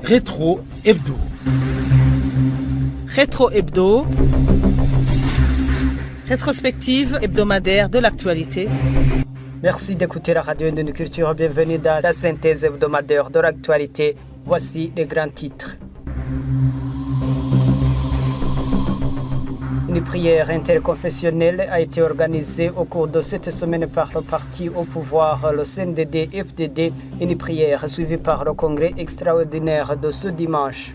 Rétro Hebdo. Rétro Hebdo. Rétrospective hebdomadaire de l'actualité. Merci d'écouter la radio Indone Culture. Bienvenue dans la synthèse hebdomadaire de l'actualité. Voici les grands titres. Une prière interconfessionnelle a été organisée au cours de cette semaine par le parti au pouvoir, le CNDD-FDD, une prière suivie par le congrès extraordinaire de ce dimanche.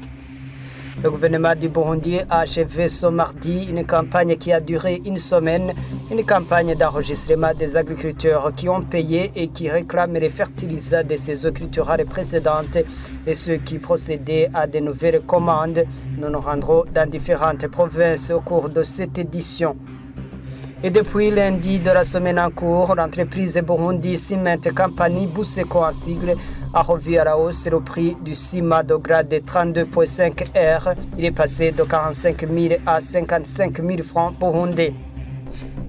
Le gouvernement du Burundi a achevé ce mardi une campagne qui a duré une semaine, une campagne d'enregistrement des agriculteurs qui ont payé et qui réclament les fertilisants de saisons culturelles précédentes et ceux qui procédaient à de nouvelles commandes. Nous nous rendrons dans différentes provinces au cours de cette édition. Et depuis lundi de la semaine en cours, l'entreprise Burundi Cement Company Buseko en sigle a revu à la hausse le prix du ciment de grade 32,5 R. Il est passé de 45 000 à 55 000 francs burundais.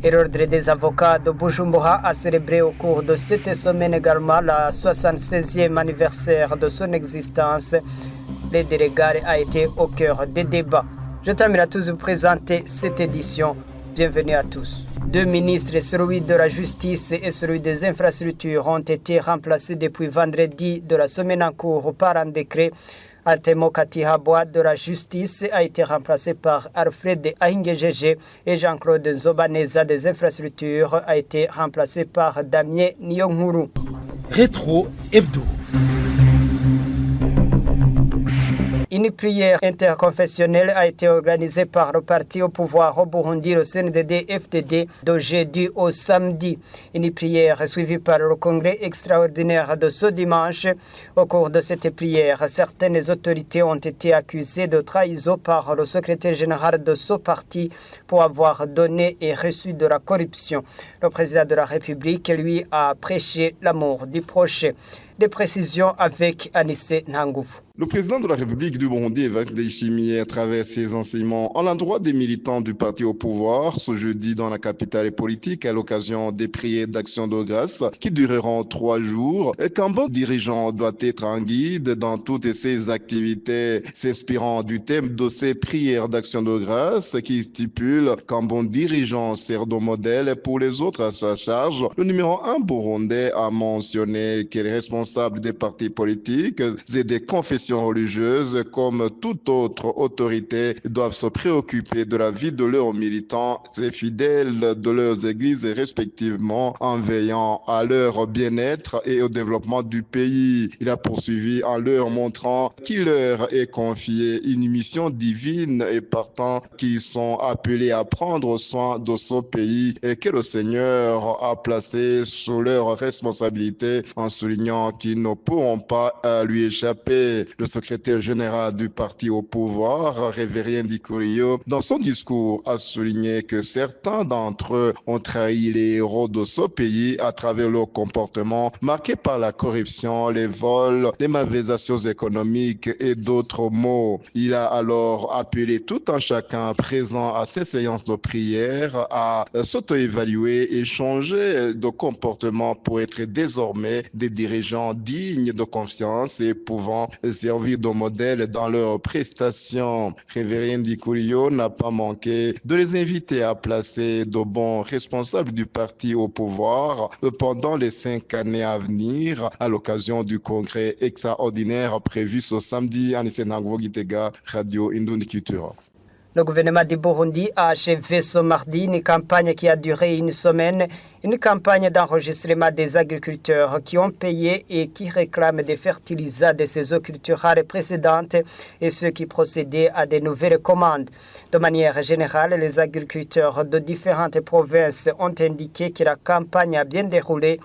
Et l'ordre des avocats de Bujumbura a célébré au cours de cette semaine également la 76e anniversaire de son existence. Le délégué a été au cœur des débats. Je termine à tous vous présenter cette édition. Bienvenue à tous. Deux ministres, celui de la Justice et celui des Infrastructures, ont été remplacés depuis vendredi de la semaine en cours par un décret. Altemo Katihabwa de la Justice a été remplacé par Alfred Ahingejeje et Jean-Claude Nzobaneza des Infrastructures a été remplacé par Damien Niyonkuru. Rétro Hebdo. Une prière interconfessionnelle a été organisée par le parti au pouvoir au Burundi, le CNDD-FDD, de jeudi au samedi. Une prière suivie par le congrès extraordinaire de ce dimanche. Au cours de cette prière, certaines autorités ont été accusées de trahison par le secrétaire général de ce parti pour avoir donné et reçu de la corruption. Le président de la République, lui, a prêché l'amour du prochain. Des précisions avec Anissé Nangouf. Le président de la République du Burundi, Evariste Ndayishimiye, à travers ses enseignements en l'endroit des militants du parti au pouvoir, ce jeudi dans la capitale politique, à l'occasion des prières d'action de grâce qui dureront 3 jours, qu'un bon dirigeant doit être un guide dans toutes ses activités, s'inspirant du thème de ces prières d'action de grâce qui stipule qu'un bon dirigeant sert de modèle pour les autres à sa charge. Le numéro 1 burundais a mentionné que les responsables des partis politiques et des confessions religieuses, comme toute autre autorité, doivent se préoccuper de la vie de leurs militants et fidèles de leurs églises respectivement, en veillant à leur bien-être et au développement du pays. Il a poursuivi en leur montrant qu'il leur est confié une mission divine et partant qu'ils sont appelés à prendre soin de ce pays et que le Seigneur a placé sous leur responsabilité, en soulignant qu'ils ne pourront pas lui échapper. Le secrétaire général du parti au pouvoir, Révérien Ndikurio, dans son discours, a souligné que certains d'entre eux ont trahi les héros de ce pays à travers leur comportement marqué par la corruption, les vols, les malversations économiques et d'autres maux. Il a alors appelé tout un chacun présent à ces séances de prière à s'auto-évaluer et changer de comportement pour être désormais des dirigeants dignes de confiance et pouvant servir de modèle dans leurs prestations. Révérien Ndikurio n'a pas manqué de les inviter à placer de bons responsables du parti au pouvoir pendant les 5 années à venir à l'occasion du congrès extraordinaire prévu ce samedi à Nisenangwo Gitega, Radio Indone Culture. Le gouvernement du Burundi a achevé ce mardi une campagne qui a duré une semaine, une campagne d'enregistrement des agriculteurs qui ont payé et qui réclament des fertilisants de saisons culturelles précédentes et ceux qui procédaient à de nouvelles commandes. De manière générale, les agriculteurs de différentes provinces ont indiqué que la campagne a bien déroulé.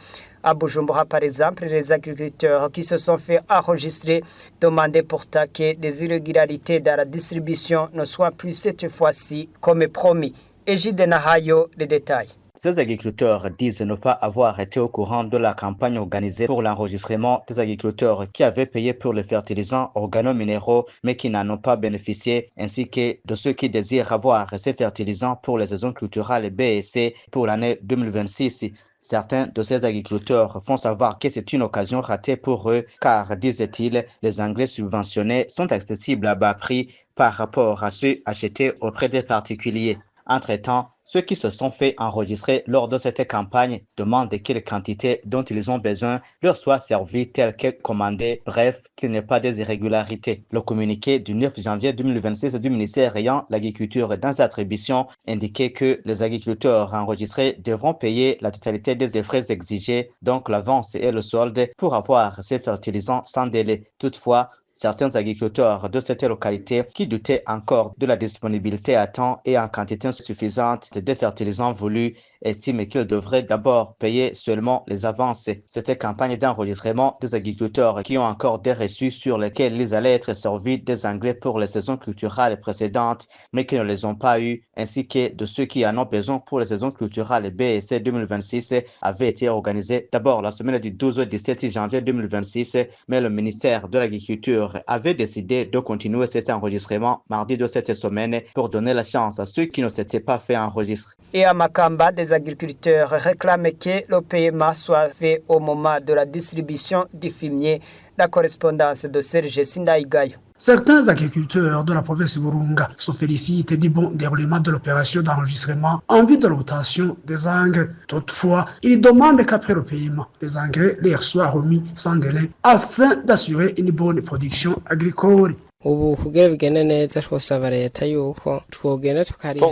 À Bujumbura, par exemple, les agriculteurs qui se sont fait enregistrer demandaient pourtant que des irrégularités dans la distribution ne soient plus cette fois-ci comme promis. Égide Nahayo, les détails. Ces agriculteurs disent ne pas avoir été au courant de la campagne organisée pour l'enregistrement des agriculteurs qui avaient payé pour les fertilisants organominéraux mais qui n'en ont pas bénéficié, ainsi que de ceux qui désirent avoir ces fertilisants pour les saisons culturelles B et C pour l'année 2026. Certains de ces agriculteurs font savoir que c'est une occasion ratée pour eux car, disent-ils, les engrais subventionnés sont accessibles à bas prix par rapport à ceux achetés auprès des particuliers. Entre-temps, ceux qui se sont fait enregistrer lors de cette campagne demandent que les quantités dont ils ont besoin leur soient servies telles que commandées, bref, qu'il n'y ait pas des irrégularités. Le communiqué du 9 janvier 2026 du ministère ayant l'agriculture dans sa attribution indiquait que les agriculteurs enregistrés devront payer la totalité des frais exigés, donc l'avance et le solde, pour avoir ces fertilisants sans délai. Toutefois, certains agriculteurs de cette localité qui doutaient encore de la disponibilité à temps et en quantité suffisante des fertilisants voulus estiment qu'ils devraient d'abord payer seulement les avances. Cette campagne d'enregistrement des agriculteurs qui ont encore des reçus sur lesquels ils allaient être servis des engrais pour les saisons culturales précédentes mais qui ne les ont pas eu, ainsi que de ceux qui en ont besoin pour les saisons culturales B et C 2026 avaient été organisés d'abord la semaine du 12 au 17 janvier 2026, mais le ministère de l'Agriculture avait décidé de continuer cet enregistrement mardi de cette semaine pour donner la chance à ceux qui ne s'étaient pas fait enregistrer. Et à Makamba, des agriculteurs réclament que le paiement soit fait au moment de la distribution du fumier. La correspondance de Serge Sindaïgaï. Certains agriculteurs de la province Burunga se félicitent du bon déroulement de l'opération d'enregistrement en vue de l'obtention des engrais. Toutefois, ils demandent qu'après le paiement, les engrais leur soient remis sans délai afin d'assurer une bonne production agricole. Pour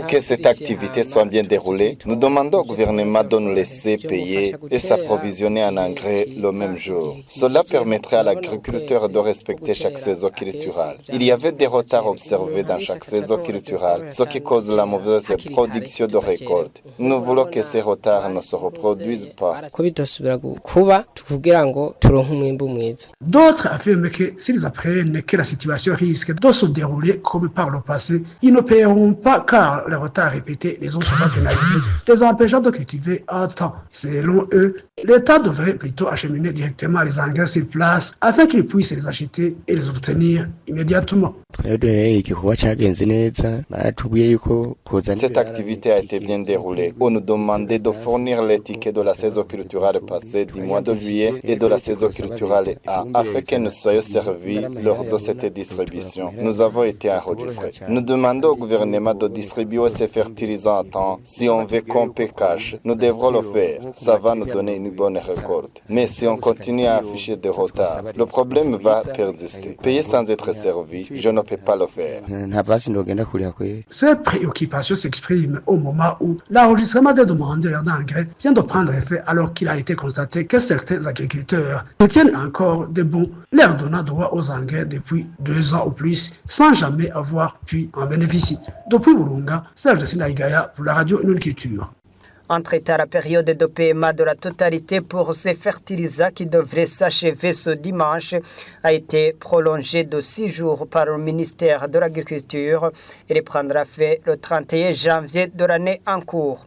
que cette activité soit bien déroulée, nous demandons au gouvernement de nous laisser payer et s'approvisionner en engrais le même jour. Cela permettrait à l'agriculteur de respecter chaque saison culturelle. Il y avait des retards observés dans chaque saison culturelle, ce qui cause la mauvaise production de récolte. Nous voulons que ces retards ne se reproduisent pas. D'autres affirment que s'ils apprennent que la situation risque de se dérouler comme par le passé, ils ne paieront pas car les retards répétés les ont souvent pénalisés, les empêchant de cultiver à temps. Selon eux, l'État devrait plutôt acheminer directement les engrais sur place afin qu'ils puissent les acheter et les obtenir immédiatement. Cette activité a été bien déroulée. On nous demandait de fournir les tickets de la saison culturelle passée du mois de juillet et de la saison culturelle A afin que nous soyons servis lors de cette distribution. Nous avons été enregistrés. Nous demandons au gouvernement de distribuer ces fertilisants à temps. Si on veut qu'on paie cash, nous devrons le faire. Ça va nous donner une bonne récolte. Mais si on continue à afficher des retards, le problème va persister. Payer sans être servi, je ne peux pas le faire. Ces préoccupations s'expriment au moment où l'enregistrement des demandeurs d'engrais vient de prendre effet alors qu'il a été constaté que certains agriculteurs détiennent encore des bons leur donnant droit aux engrais depuis 2 ans ou plus sans jamais avoir pu en bénéficier. Depuis Burunga, Serge Sindaïgaïa pour la radio Une Culture. Entre-temps, la période de paiement de la totalité pour ces fertilisants qui devrait s'achever ce dimanche a été prolongée de 6 jours par le ministère de l'Agriculture. Elle prendra fin le 31 janvier de l'année en cours.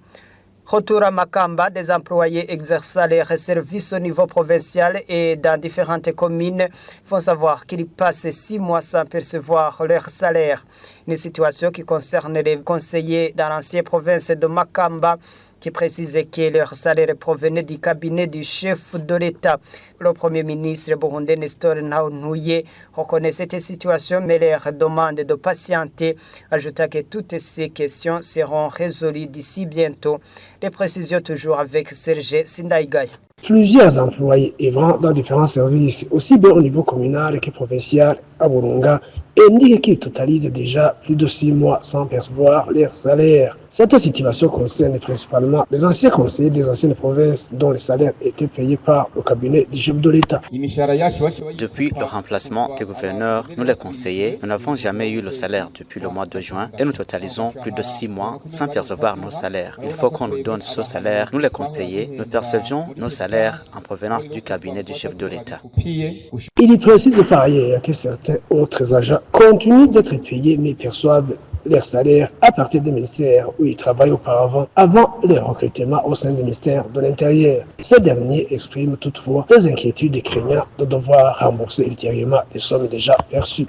Retour à Makamba, des employés exerçant les services au niveau provincial et dans différentes communes font savoir qu'ils passent 6 mois sans percevoir leur salaire. Une situation qui concerne les conseillers dans l'ancienne province de Makamba qui précisait que leur salaire provenait du cabinet du chef de l'État. Le Premier ministre burundais Nestor Ntahontuye reconnaît cette situation mais leur demande de patienter, ajoutant que toutes ces questions seront résolues d'ici bientôt. Les précisions toujours avec Serge Sindaïgaï. Plusieurs employés œuvrant dans différents services, aussi bien au niveau communal que provincial à Burunga, indiquent qu'ils totalisent déjà plus de 6 mois sans percevoir leur salaire. Cette situation concerne principalement les anciens conseillers des anciennes provinces dont les salaires étaient payés par le cabinet du chef de l'État. Depuis le remplacement des gouverneurs, nous les conseillers, nous n'avons jamais eu le salaire depuis le mois de juin et nous totalisons plus de 6 mois sans percevoir nos salaires. Il faut qu'on nous donne ce salaire. Nous les conseillers, nous percevions nos salaires en provenance du cabinet du chef de l'État. Il y précise par ailleurs que certains autres agents continuent d'être payés mais perçoivent leur salaire à partir des ministères où ils travaillent auparavant, avant leur recrutement au sein du ministère de l'Intérieur. Ces derniers expriment toutefois des inquiétudes et craignant de devoir rembourser ultérieurement les sommes déjà perçues.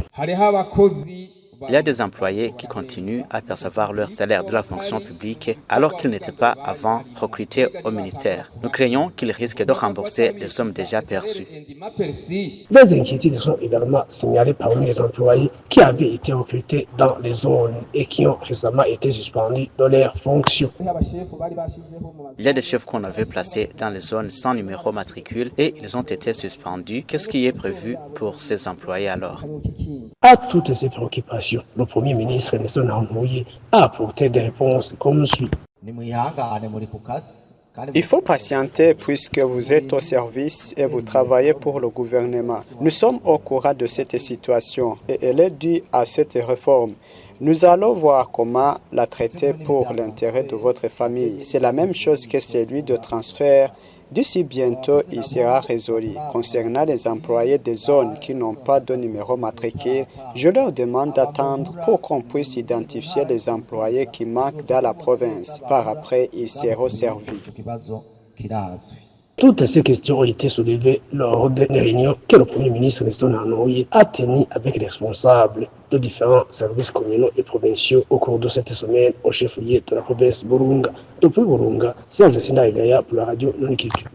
Il y a des employés qui continuent à percevoir leur salaire de la fonction publique alors qu'ils n'étaient pas avant recrutés au ministère. Nous craignons qu'ils risquent de rembourser les sommes déjà perçues. Des inquiétudes sont également signalées parmi les employés qui avaient été recrutés dans les zones et qui ont récemment été suspendus dans leurs fonctions. Il y a des chefs qu'on avait placés dans les zones sans numéro matricule et ils ont été suspendus. Qu'est-ce qui est prévu pour ces employés alors? À toutes ces préoccupations, le Premier ministre Nelson Arnoye a apporté des réponses comme suit. Il faut patienter puisque vous êtes au service et vous travaillez pour le gouvernement. Nous sommes au courant de cette situation et elle est due à cette réforme. Nous allons voir comment la traiter pour l'intérêt de votre famille. C'est la même chose que celui de transfert. D'ici bientôt, il sera résolu. Concernant les employés des zones qui n'ont pas de numéro matricule, je leur demande d'attendre pour qu'on puisse identifier les employés qui manquent dans la province. Par après, ils seront servis. Toutes ces questions ont été soulevées lors d'une réunion que le Premier ministre Nestor Arnoye a tenue avec les responsables de différents services communaux et provinciaux au cours de cette semaine au chef-lieu de la province Burunga. Depuis Burunga, Serge Sindayigaya pour la radio Non-Culture.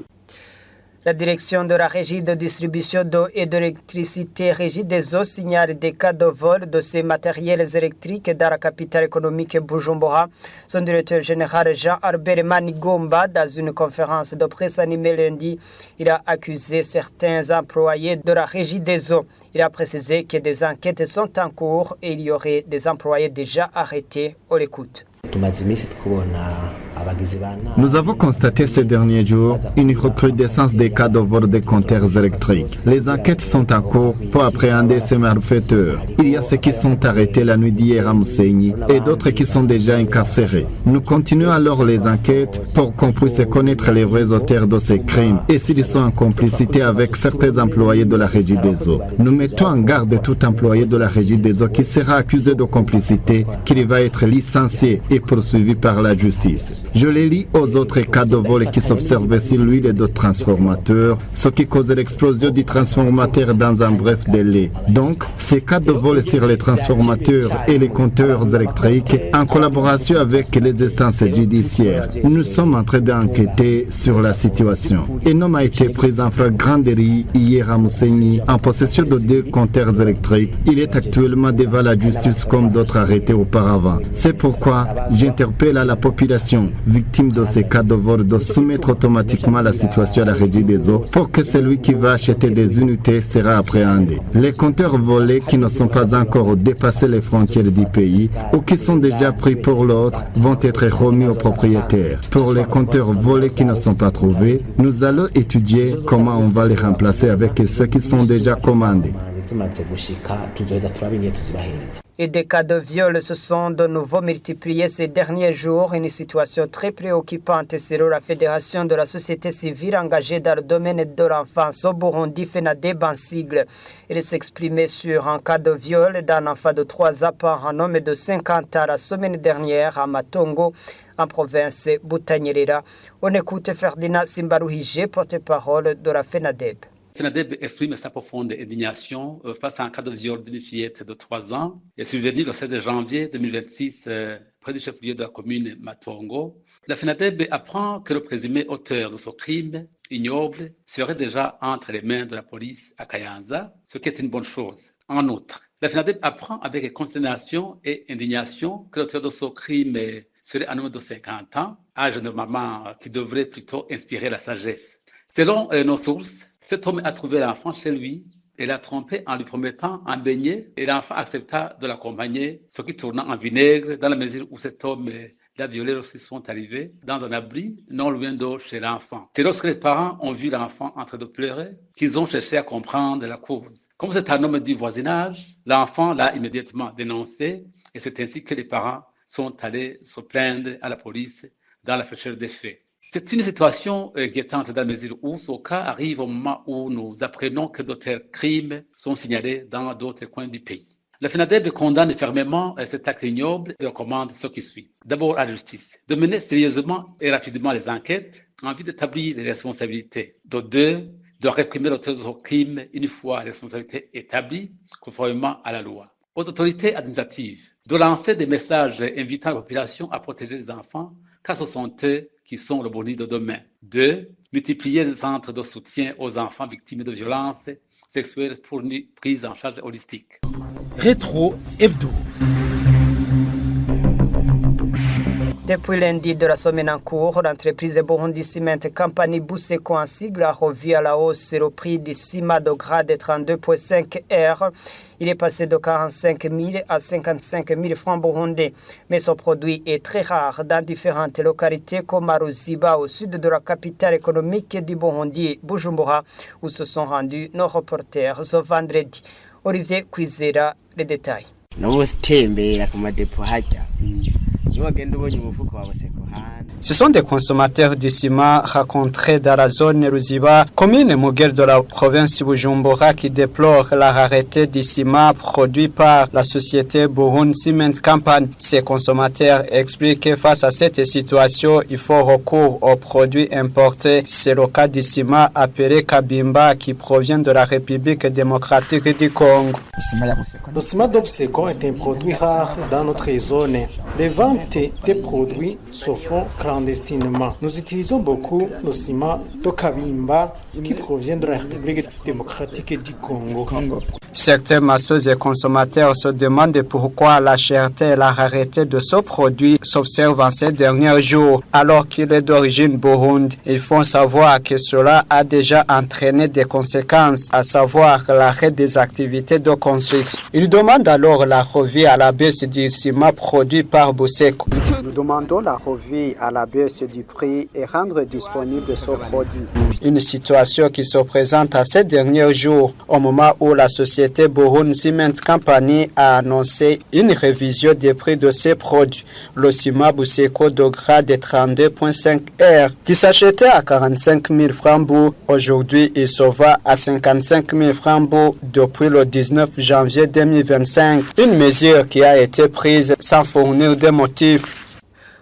La direction de la régie de distribution d'eau et d'électricité Régie des eaux signale des cas de vol de ces matériels électriques dans la capitale économique Bujumbura. Son directeur général Jean-Albert Manigomba, dans une conférence de presse animée lundi, il a accusé certains employés de la Régie des eaux. Il a précisé que des enquêtes sont en cours et il y aurait des employés déjà arrêtés. On l'écoute. Nous avons constaté ces derniers jours une recrudescence des cas de vol de compteurs électriques. Les enquêtes sont en cours pour appréhender ces malfaiteurs. Il y a ceux qui sont arrêtés la nuit d'hier à Mousseigny et d'autres qui sont déjà incarcérés. Nous continuons alors les enquêtes pour qu'on puisse connaître les vrais auteurs de ces crimes et s'ils sont en complicité avec certains employés de la Régie des eaux. Nous mettons en garde tout employé de la Régie des eaux qui sera accusé de complicité, qu'il va être licencié et poursuivi par la justice. Je les lis aux autres cas de vol qui s'observaient sur l'huile de transformateur, ce qui causait l'explosion du transformateur dans un bref délai. Donc, ces cas de vol sur les transformateurs et les compteurs électriques, en collaboration avec les instances judiciaires, nous sommes en train d'enquêter sur la situation. Un homme a été pris en flagrant délit hier à Mousseigny en possession de 2 compteurs électriques. Il est actuellement devant la justice comme d'autres arrêtés auparavant. C'est pourquoi j'interpelle à la population victime de ces cas de vol de soumettre automatiquement la situation à la Régie des eaux pour que celui qui va acheter des unités sera appréhendé. Les compteurs volés qui ne sont pas encore dépassés les frontières du pays ou qui sont déjà pris pour l'autre vont être remis aux propriétaires. Pour les compteurs volés qui ne sont pas trouvés, nous allons étudier comment on va les remplacer avec ceux qui sont déjà commandés. Et des cas de viol se sont de nouveau multipliés ces derniers jours, une situation très préoccupante selon la Fédération de la société civile engagée dans le domaine de l'enfance au Burundi, FENADEB en sigle. Il s'exprimait sur un cas de viol d'un enfant de 3 ans par un homme de 50 ans la semaine dernière à Matongo, en province Butanyerera. On écoute Ferdinand Simbaruhije, porte-parole de la FENADEB. FENADEB exprime sa profonde indignation face à un cas de viol d'une fillette de 3 ans. Il est survenu le 16 janvier 2026 près du chef-lieu de la commune Matongo. La FENADEB apprend que le présumé auteur de ce crime ignoble serait déjà entre les mains de la police à Kayanza, ce qui est une bonne chose. En outre, la FENADEB apprend avec consternation et indignation que l'auteur de ce crime serait un homme de 50 ans, âge normalement qui devrait plutôt inspirer la sagesse. Selon nos sources, cet homme a trouvé l'enfant chez lui et l'a trompé en lui promettant un beignet et l'enfant accepta de l'accompagner, ce qui tourna en vinaigre dans la mesure où cet homme l'a violé lorsqu'ils sont arrivés dans un abri non loin de chez l'enfant. C'est lorsque les parents ont vu l'enfant en train de pleurer qu'ils ont cherché à comprendre la cause. Comme c'est un homme du voisinage, l'enfant l'a immédiatement dénoncé et c'est ainsi que les parents sont allés se plaindre à la police dans la fraîcheur des faits. C'est une situation inquiétante dans la mesure où ce cas arrive au moment où nous apprenons que d'autres crimes sont signalés dans d'autres coins du pays. La FENADEB condamne fermement cet acte ignoble et recommande ce qui suit. D'abord à la justice, de mener sérieusement et rapidement les enquêtes en vue d'établir les responsabilités. De 2, de réprimer l'auteur de ce crime une fois les responsabilités établies conformément à la loi. aux autorités administratives de lancer des messages invitant la population à protéger les enfants, car ce sont eux qui sont le bonheur de demain. 2. Multiplier les centres de soutien aux enfants victimes de violences sexuelles pour une prise en charge holistique. Rétro Hebdo. Depuis lundi de la semaine en cours, l'entreprise Burundi Cement Company Buseko en sigle a revu à la hausse le prix du ciment de grade 32,5 R. Il est passé de 45 000 à 55 000 francs burundais. Mais ce produit est très rare dans différentes localités comme à Ruziba, au sud de la capitale économique du Burundi, Bujumbura, où se sont rendus nos reporters ce vendredi. Olivier Kwizera, les détails. Ce sont des consommateurs de ciment rencontrés dans la zone Ruziba, commune Mugel de la province Bujumbura, qui déplorent la rareté du ciment produit par la société Burundi Cement Company. Ces consommateurs expliquent que face à cette situation, il faut recours aux produits importés. C'est le cas du ciment appelé Kabimba qui provient de la République démocratique du Congo. Le ciment d'Obseko est un produit rare dans notre zone. Les ventes des produits se font clandestinement. Nous utilisons beaucoup le ciment de Kabimba qui provient de la République démocratique du Congo. Certains masseurs et consommateurs se demandent pourquoi la cherté et la rareté de ce produit s'observent en ces derniers jours, alors qu'il est d'origine burunde. Ils font savoir que cela a déjà entraîné des conséquences, à savoir l'arrêt des activités de construction. Ils demandent alors la revue à la baisse du ciment produit par Buseko. Nous demandons la revue à la baisse du prix et rendre disponible ce produit. Une situation qui se présente à ces derniers jours, au moment où la société Burundi Cement Company a annoncé une révision des prix de ses produits. Le ciment Buseko de grade 32,5 R, qui s'achetait à 45 000 francs, aujourd'hui il se vend à 55 000 francs depuis le 19 janvier 2025. Une mesure qui a été prise sans fournir de motifs.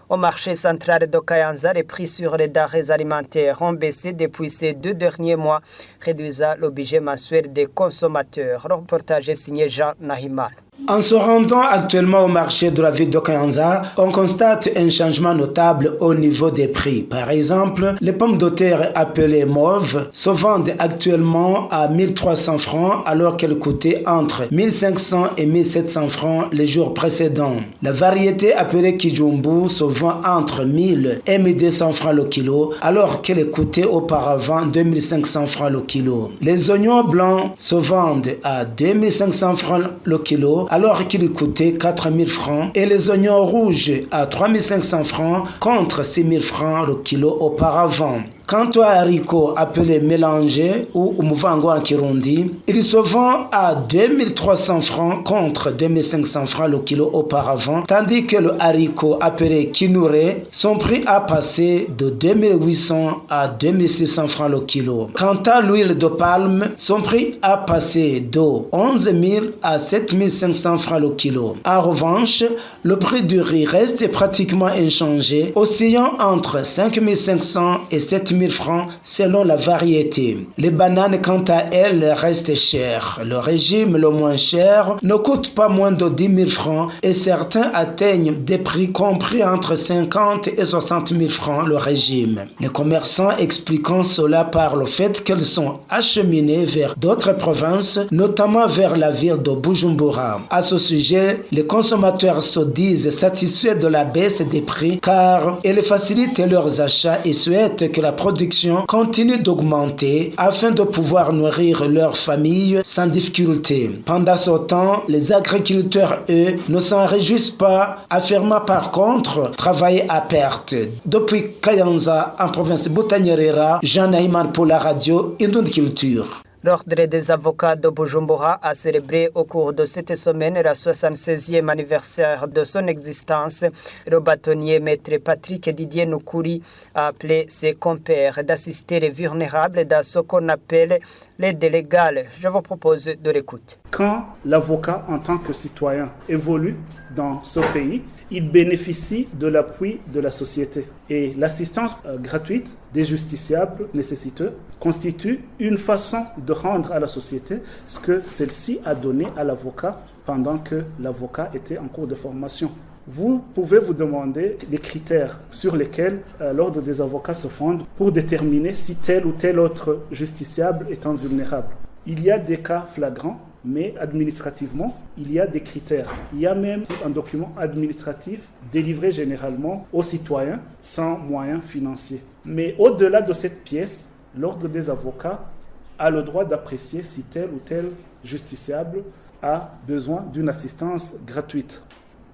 Au marché central de Kayanza, les prix sur les denrées alimentaires ont baissé depuis ces 2 derniers mois, réduisant le budget mensuel des consommateurs. Le reportage est signé Jean Nahiman. En se rendant actuellement au marché de la ville de Kayanza, on constate un changement notable au niveau des prix. Par exemple, les pommes de terre appelées mauves se vendent actuellement à 1300 francs alors qu'elles coûtaient entre 1500 et 1700 francs les jours précédents. La variété appelée Kijumbu se vend entre 1000 et 1200 francs le kilo alors qu'elle coûtait auparavant 2500 francs le kilo. Les oignons blancs se vendent à 2500 francs le kilo alors qu'il coûtait 4000 francs, et les oignons rouges à 3500 francs contre 6000 francs le kilo auparavant. Quant aux haricots appelés mélangés ou umuvango en Kirundi, ils se vendent à 2300 francs contre 2500 francs le kilo auparavant, tandis que le haricot appelé Kinure, son prix a passé de 2800 à 2600 francs le kilo. Quant à l'huile de palme, son prix a passé de 11 000 à 7500 francs le kilo. En revanche, le prix du riz reste pratiquement inchangé, oscillant entre 5500 et 7000 francs selon la variété. Les bananes, quant à elles, restent chères. Le régime le moins cher ne coûte pas moins de 10 000 francs et certains atteignent des prix compris entre 50 et 60 000 francs le régime. Les commerçants expliquant cela par le fait qu'elles sont acheminées vers d'autres provinces, notamment vers la ville de Bujumbura. À ce sujet, les consommateurs se disent satisfaits de la baisse des prix car elle facilite leurs achats et souhaitent que la production continue d'augmenter afin de pouvoir nourrir leurs familles sans difficulté. Pendant ce temps, les agriculteurs, eux, ne s'en réjouissent pas, affirmant par contre travailler à perte. Depuis Kayanza, en province Butanyerera, Jean Naïman pour la radio Indon Culture. L'Ordre des avocats de Bujumbura a célébré au cours de cette semaine la 76e anniversaire de son existence. Le bâtonnier maître Patrick Didier Nukuri a appelé ses compères d'assister les vulnérables dans ce qu'on appelle l'aide légale. Je vous propose de l'écouter. Quand l'avocat en tant que citoyen évolue dans ce pays, il bénéficie de l'appui de la société. Et l'assistance gratuite des justiciables nécessiteux constitue une façon de rendre à la société ce que celle-ci a donné à l'avocat pendant que l'avocat était en cours de formation. Vous pouvez vous demander les critères sur lesquels l'ordre des avocats se fonde pour déterminer si tel ou tel autre justiciable est vulnérable. Il y a des cas flagrants, mais administrativement, il y a des critères. Il y a même un document administratif délivré généralement aux citoyens sans moyens financiers. Mais au-delà de cette pièce, l'ordre des avocats a le droit d'apprécier si tel ou tel justiciable a besoin d'une assistance gratuite.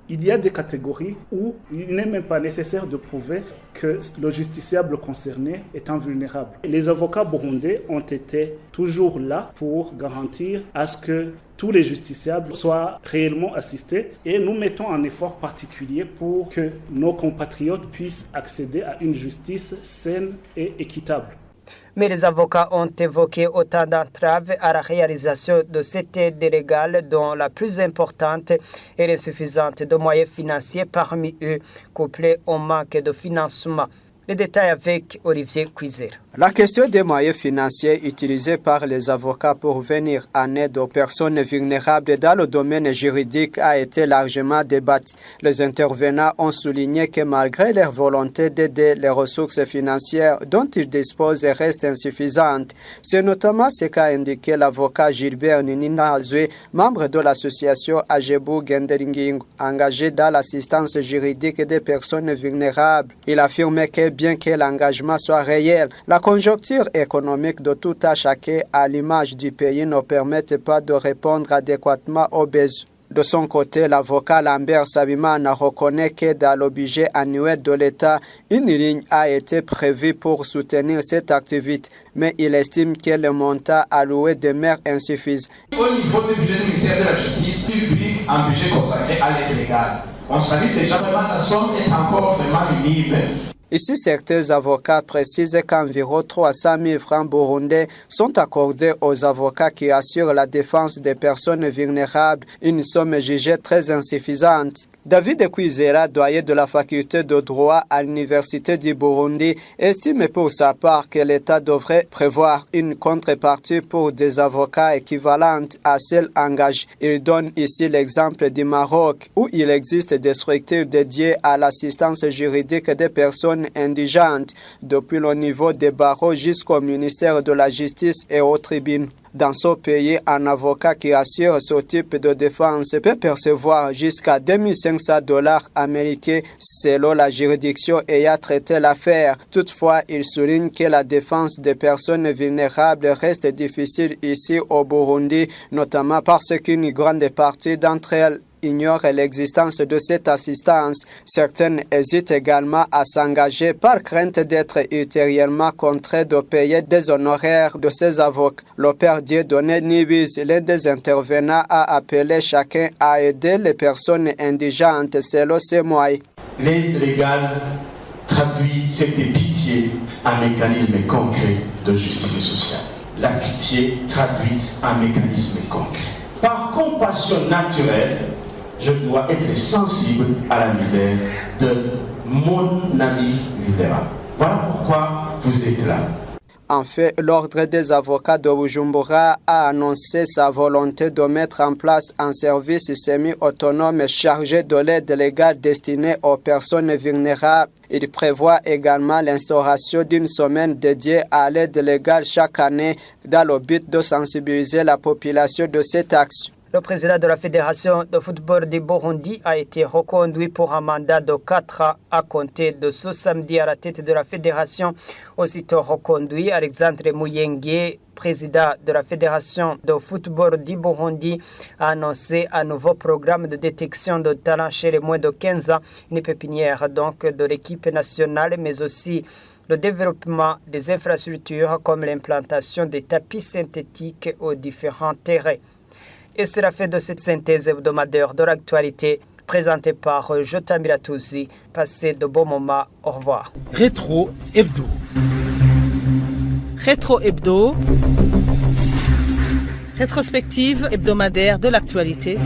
Il y a des catégories où il n'est même pas nécessaire de prouver que le justiciable concerné est invulnérable. Les avocats burundais ont été toujours là pour garantir à ce que tous les justiciables soient réellement assistés et nous mettons un effort particulier pour que nos compatriotes puissent accéder à une justice saine et équitable. Mais les avocats ont évoqué autant d'entraves à la réalisation de cette aide légale, dont la plus importante est l'insuffisance de moyens financiers, parmi eux couplés au manque de financement. Les détails avec Olivier Cuiser. La question des moyens financiers utilisés par les avocats pour venir en aide aux personnes vulnérables dans le domaine juridique a été largement débattue. Les intervenants ont souligné que malgré leur volonté d'aider, les ressources financières dont ils disposent restent insuffisantes. C'est notamment ce qu'a indiqué l'avocat Gilbert Ninazwe, membre de l'association Ajebu Genderinging, engagé dans l'assistance juridique des personnes vulnérables. Il affirmait que bien que l'engagement soit réel, la conjoncture économique de tout à chacun à l'image du pays ne permet pas de répondre adéquatement aux besoins. De son côté, l'avocat Lambert Sabimana reconnaît que dans le budget annuel de l'État, une ligne a été prévue pour soutenir cette activité, mais il estime que le montant alloué demeure insuffisant. Au niveau du budget du ministère de la Justice, public un budget consacré à l'aide légale. On salue déjà vraiment la somme est encore vraiment libre. Ici, certains avocats précisent qu'environ 300 000 francs burundais sont accordés aux avocats qui assurent la défense des personnes vulnérables, une somme jugée très insuffisante. David Kwizera, doyen de la faculté de droit à l'Université du Burundi, estime pour sa part que l'État devrait prévoir une contrepartie pour des avocats équivalentes à celles engagées. Il donne ici l'exemple du Maroc, où il existe des structures dédiées à l'assistance juridique des personnes indigentes, depuis le niveau des barreaux jusqu'au ministère de la Justice et aux tribunaux. Dans ce pays, un avocat qui assure ce type de défense peut percevoir jusqu'à $2 500 américains selon la juridiction ayant traité l'affaire. Toutefois, il souligne que la défense des personnes vulnérables reste difficile ici au Burundi, notamment parce qu'une grande partie d'entre elles ignorent l'existence de cette assistance. Certaines hésitent également à s'engager par crainte d'être ultérieurement contraintes de payer des honoraires de ces avocats. Le père Dieudonné Nibiz, l'un des intervenants, a appelé chacun à aider les personnes indigentes selon ses moyens. L'aide légale traduit cette pitié en mécanisme concret de justice sociale. La pitié traduite en mécanisme concret. Par compassion naturelle, je dois être sensible à la misère de mon ami vulnérable. Voilà pourquoi vous êtes là. En fait, l'Ordre des avocats de Bujumbura a annoncé sa volonté de mettre en place un service semi-autonome chargé de l'aide légale destinée aux personnes vulnérables. Il prévoit également l'instauration d'une semaine dédiée à l'aide légale chaque année dans le but de sensibiliser la population de cette action. Le président de la Fédération de football du Burundi a été reconduit pour un mandat de 4 ans à compter de ce samedi à la tête de la fédération. Aussitôt reconduit, Alexandre Muyenge, président de la Fédération de football du Burundi, a annoncé un nouveau programme de détection de talent chez les moins de 15 ans, une pépinière donc de l'équipe nationale, mais aussi le développement des infrastructures comme l'implantation des tapis synthétiques aux différents terrains. Et c'est la fin de cette synthèse hebdomadaire de l'actualité présentée par Jota Miratouzi. Passez de bons moments. Au revoir. Rétro Hebdo. Rétro Hebdo. Rétrospective hebdomadaire de l'actualité.